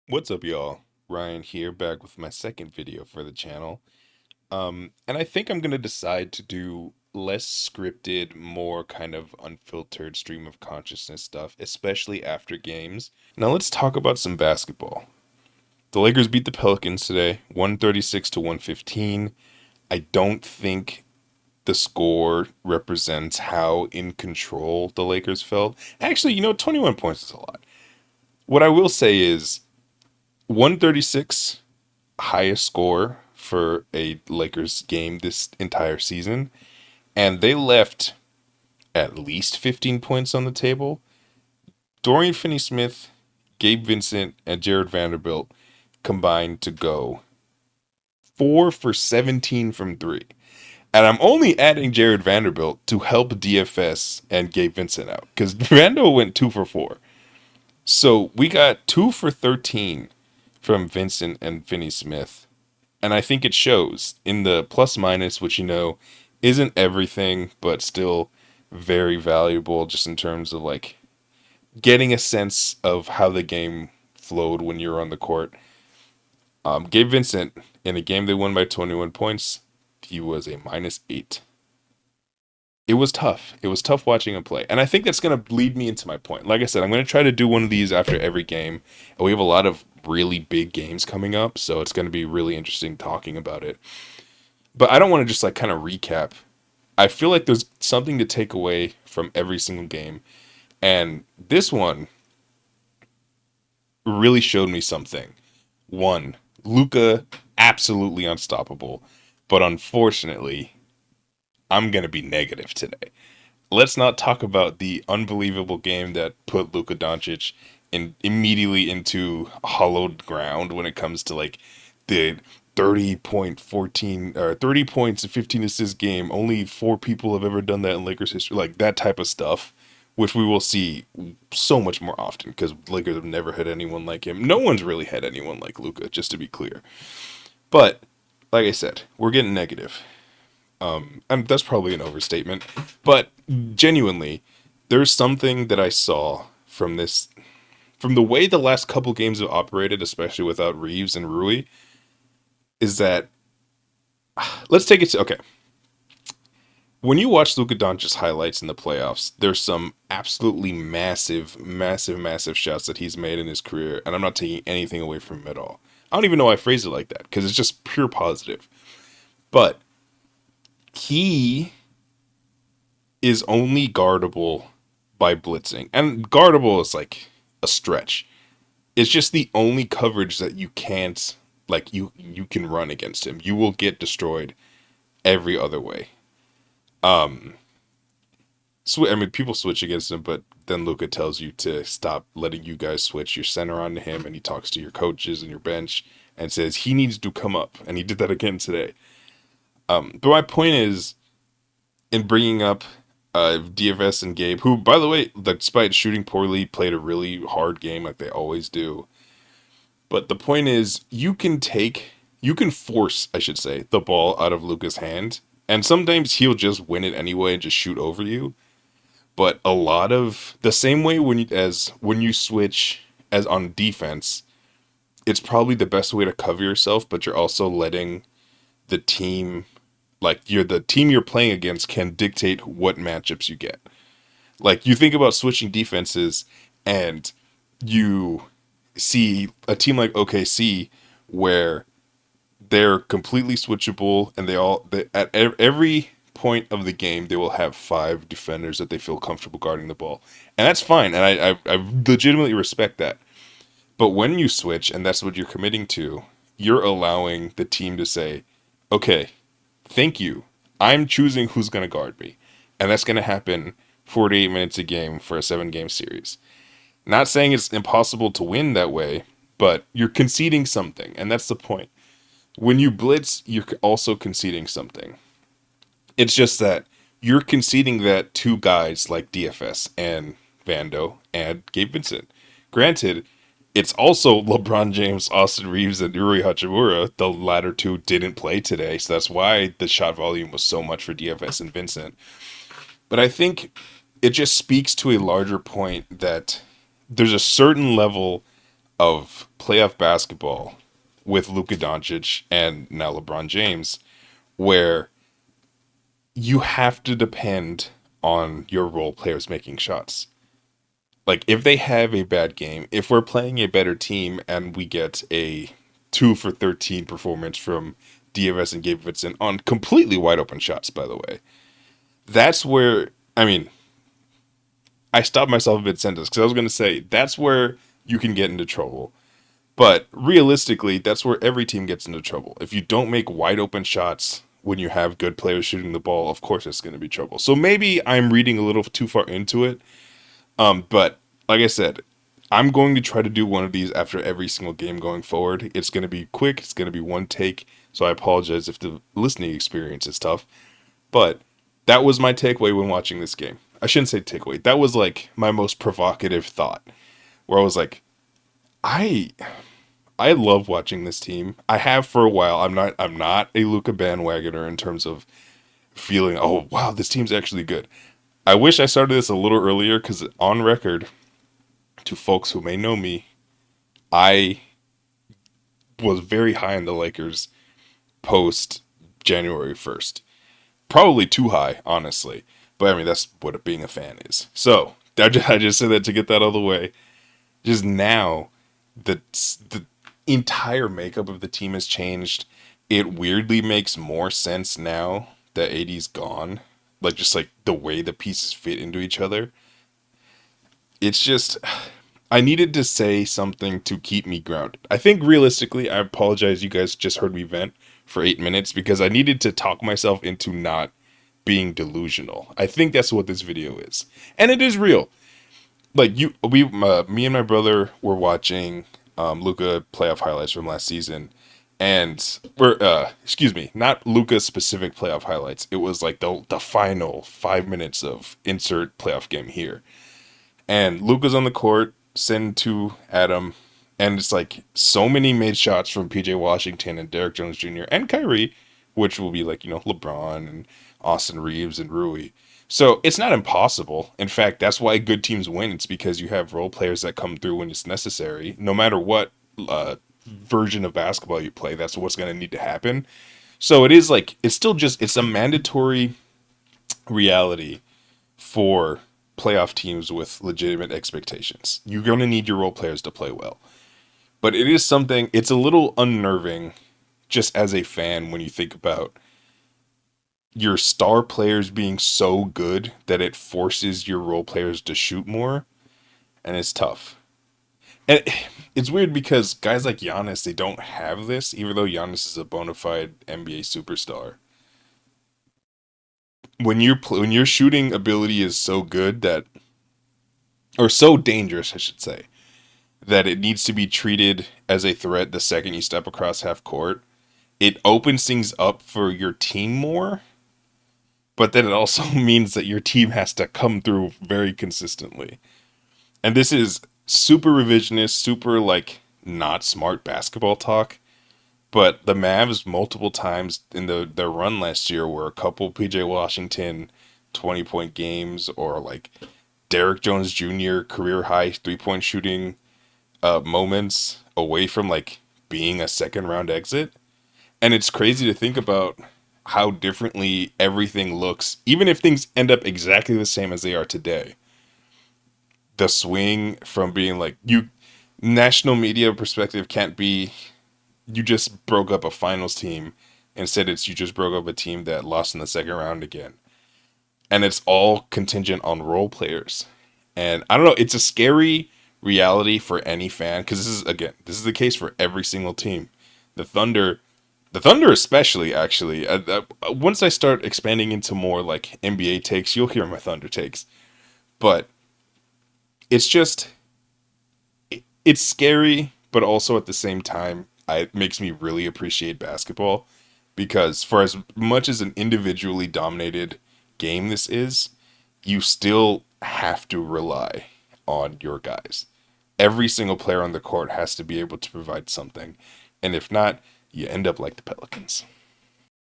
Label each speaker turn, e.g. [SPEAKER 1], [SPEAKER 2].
[SPEAKER 1] What's up, y'all? Ryan here, back with my second video for the channel. And I think I'm gonna decide to do less scripted, more kind of unfiltered stream of consciousness stuff, especially after games. Now let's talk about some basketball. The Lakers beat the Pelicans today, 136 to 115. I don't think the score represents how in control the Lakers felt. Actually, 21 points is a lot. What I will say is 136 highest score for a Lakers game this entire season, and they left at least 15 points on the table. Dorian Finney-Smith, Gabe Vincent, and Jared Vanderbilt combined to go 4 for 17 from 3. And I'm only adding Jared Vanderbilt to help DFS and Gabe Vincent out because Vando went 2 for 4. So we got 2 for 13 from Vincent and Finney-Smith. And I think it shows in the plus minus, which isn't everything, but still very valuable just in terms of like getting a sense of how the game flowed when you're on the court. Gabe Vincent, in a game they won by 21 points, he was a -8. It was tough. It was tough watching him play. And I think that's going to lead me into my point. Like I said, I'm going to try to do one of these after every game. And we have a lot of really big games coming up, so it's going to be really interesting talking about it. But I don't want to just like kind of recap. I feel like there's something to take away from every single game. And this one really showed me something. One, Luka absolutely unstoppable. But unfortunately, I'm going to be negative today. Let's not talk about the unbelievable game that put Luka Doncic immediately into hollowed ground when it comes to like the 30.14 or 30 points and 15 assists game. Only four people have ever done that in Lakers history, like that type of stuff, which we will see so much more often because Lakers have never had anyone like him. No one's really had anyone like Luka, just to be clear. But like I said, we're getting negative. And that's probably an overstatement, but genuinely, there's something that I saw from this, from the way the last couple games have operated, especially without Reeves and Rui, is that let's take it to okay. When you watch Luka Doncic's highlights in the playoffs, there's some absolutely massive, massive, massive shots that he's made in his career, and I'm not taking anything away from him at all. I don't even know why I phrase it like that because it's just pure positive. But he is only guardable by blitzing. And guardable is like a stretch. It's just the only coverage that you can't like you can run against him. You will get destroyed every other way. Um I mean people switch against him, but then Luca tells you to stop letting you guys switch your center onto him and he talks to your coaches and your bench and says he needs to come up and he did that again today. But my point is in bringing up DFS and Gabe, who, by the way, despite shooting poorly, played a really hard game like they always do. But the point is, you can force, I should say, the ball out of Luca's hand, and sometimes he'll just win it anyway and just shoot over you. But a lot of the same way when you switch as on defense, it's probably the best way to cover yourself, but you're also letting the team the team you're playing against can dictate what matchups you get. Like you think about switching defenses and you see a team like OKC where they're completely switchable and at every point of the game they will have five defenders that they feel comfortable guarding the ball. And that's fine and I legitimately respect that. But when you switch and that's what you're committing to, you're allowing the team to say, okay, thank you. I'm choosing who's going to guard me. And that's going to happen 48 minutes a game for a 7 game series. Not saying it's impossible to win that way, but you're conceding something. And that's the point. When you blitz, you're also conceding something. It's just that you're conceding that to guys like DFS and Vando and Gabe Vincent. Granted, it's also LeBron James, Austin Reeves, and Rui Hachimura. The latter two didn't play today, so that's why the shot volume was so much for DFS and Vincent. But I think it just speaks to a larger point that there's a certain level of playoff basketball with Luka Doncic and now LeBron James, where you have to depend on your role players making shots. Like if they have a bad game, if we're playing a better team and we get a 2 for 13 performance from DFS and Gabe Vincent on completely wide open shots, by the way, that's where, I mean, I stopped myself mid sentence because I was going to say that's where you can get into trouble. But realistically, that's where every team gets into trouble. If you don't make wide open shots when you have good players shooting the ball, of course it's going to be trouble. So maybe I'm reading a little too far into it. But like I said, I'm going to try to do one of these after every single game going forward. It's going to be quick. It's going to be one take. So I apologize if the listening experience is tough. But that was my takeaway when watching this game. I shouldn't say takeaway. That was like my most provocative thought, where I was like, I I love watching this team. I have for a while. I'm not a Luka bandwagoner in terms of feeling, oh wow, this team's actually good. I wish I started this a little earlier because on record, to folks who may know me, I was very high on the Lakers post January 1st. Probably too high, honestly. But I mean, that's what being a fan is. So I just said that to get that out of the way. Just now, the entire makeup of the team has changed. It weirdly makes more sense now that AD's gone. Like, just like the way the pieces fit into each other. It's just, I needed to say something to keep me grounded. I think realistically, I apologize. You guys just heard me vent for 8 minutes because I needed to talk myself into not being delusional. I think that's what this video is. And it is real. Like me and my brother were watching Luca playoff highlights from last season, and excuse me, not Luca specific playoff highlights. It was like the final 5 minutes of insert playoff game here, and Luca's on the court, send to Adam, and it's like so many made shots from PJ Washington and Derek Jones Jr. and Kyrie, which will be like LeBron and Austin Reeves and Rui. So it's not impossible. In fact, that's why good teams win. It's because you have role players that come through when it's necessary. No matter what version of basketball you play, that's what's going to need to happen. So it is like, it's still just, it's a mandatory reality for playoff teams with legitimate expectations. You're going to need your role players to play well. But it is something, it's a little unnerving just as a fan when you think about your star players being so good that it forces your role players to shoot more, and it's tough. And it's weird because guys like Giannis, they don't have this, even though Giannis is a bona fide NBA superstar. When your shooting ability is so good that, or so dangerous, I should say, that it needs to be treated as a threat the second you step across half court, it opens things up for your team more, but then it also means that your team has to come through very consistently. And this is super revisionist, super like not smart basketball talk. But the Mavs multiple times in their run last year were a couple PJ Washington 20-point games, or like Derek Jones Jr. career high 3-point shooting moments away from like being a second round exit. And it's crazy to think about how differently everything looks, even if things end up exactly the same as they are today. The swing from being like, you, national media perspective can't be, you just broke up a finals team. Instead, it's you just broke up a team that lost in the second round again. And it's all contingent on role players. And I don't know, it's a scary reality for any fan, because this is the case for every single team. The Thunder, the Thunder especially, actually. Once I start expanding into more like NBA takes, you'll hear my Thunder takes. But it's just, it's scary, but also at the same time, it makes me really appreciate basketball, because for as much as an individually dominated game this is, you still have to rely on your guys. Every single player on the court has to be able to provide something. And if not, you end up like the Pelicans.